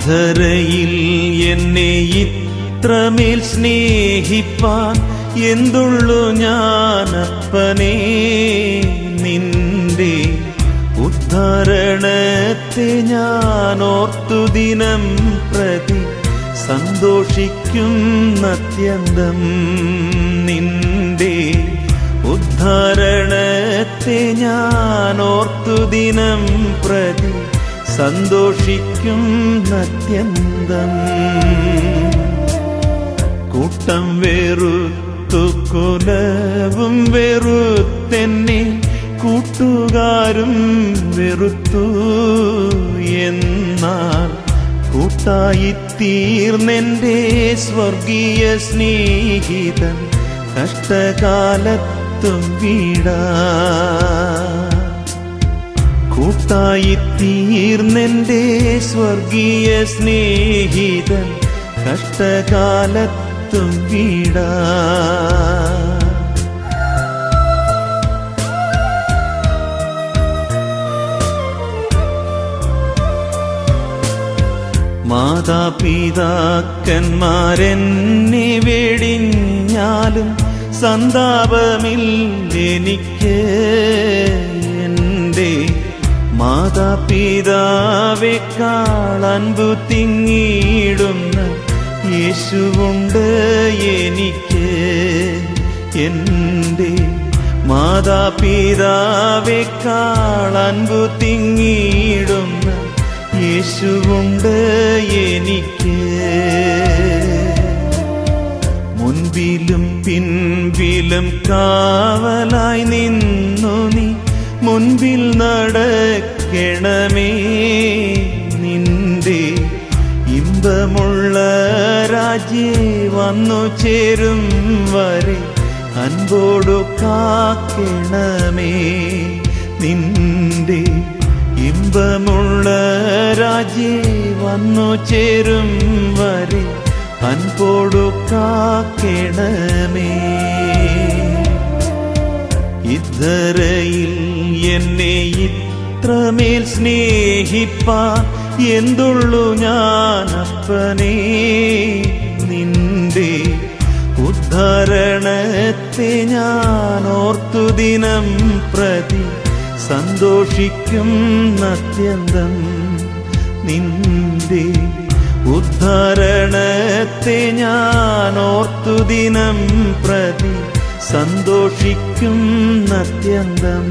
ഇദ്ധരയിൽ എന്നെ ഇത്രമേൽ സ്നേഹിപ്പാൻ എന്തുള്ളു ഞാനപ്പനേ. നിന്റെ ഉദ്ധാരണത്തെ ഞാനോർത്തു ദിനം പ്രതി സന്തോഷിക്കുന്നത്യന്തം. നിന്റെ ഉദ്ധാരണത്തെ ഞാനോർത്തു ദിനം പ്രതി സന്തോഷിക്കുന്നത്യന്തം. കൂട്ടം വെറുത്തു കുലവും വെറുത്തെന്നെ കൂട്ടുകാരും വെറുത്തു. എന്നാൽ കൂട്ടായിത്തീർന്നെന്റെ സ്വർഗീയ സ്നേഹിതൻ കഷ്ടകാലത്തും വീടാ. കൂട്ടായിത്തീർന്നെന്റെ സ്വർഗീയ സ്നേഹിതൻ കഷ്ടകാലത്തും വീടാ. മാതാപിതാക്കന്മാരെന്നെ വെടിഞ്ഞാലും സന്താപമില്ലെനിക്ക്. എൻ്റെ മാതാപിതാവേക്കാൾ അൻപു തിങ്ങിയിടുന്ന യേശുവുണ്ട് എനിക്ക്. എൻ്റെ മാതാപിതാവേക്കാൾ അൻപു തിങ്ങിയിടുന്ന യേശുവുണ്ട് എനിക്ക്. മുൻപിലും പിൻപിലും കാവലായി നിന്നു നീ മുൻപിൽ നടക്കണമേ. നിന്റെ ഇമ്പമുള്ള രാജ്യേ വന്നു ചേരും വരെ അൻപോടു കാക്കണമേ. നിന്റെ ഇമ്പമുള്ള രാജ്യേ വന്നു ചേരും വരെ അൻപോടു കാക്കണമേ. ഇദ്ധരയിൽ എന്നെ ഇത്രമേൽ സ്നേഹിപ്പാൻ എന്തുള്ളു ഞാനപ്പനേ. നിന്റെ ഉദ്ധാരണത്തെ ഞാനോർത്തു ദിനം പ്രതി സന്തോഷിക്കുന്നത്യന്തം. നിന്റെ ഉദ്ധാരണത്തെ ഞാനോർത്തു ദിനം പ്രതി സന്തോഷിക്കുന്നത്യന്തം.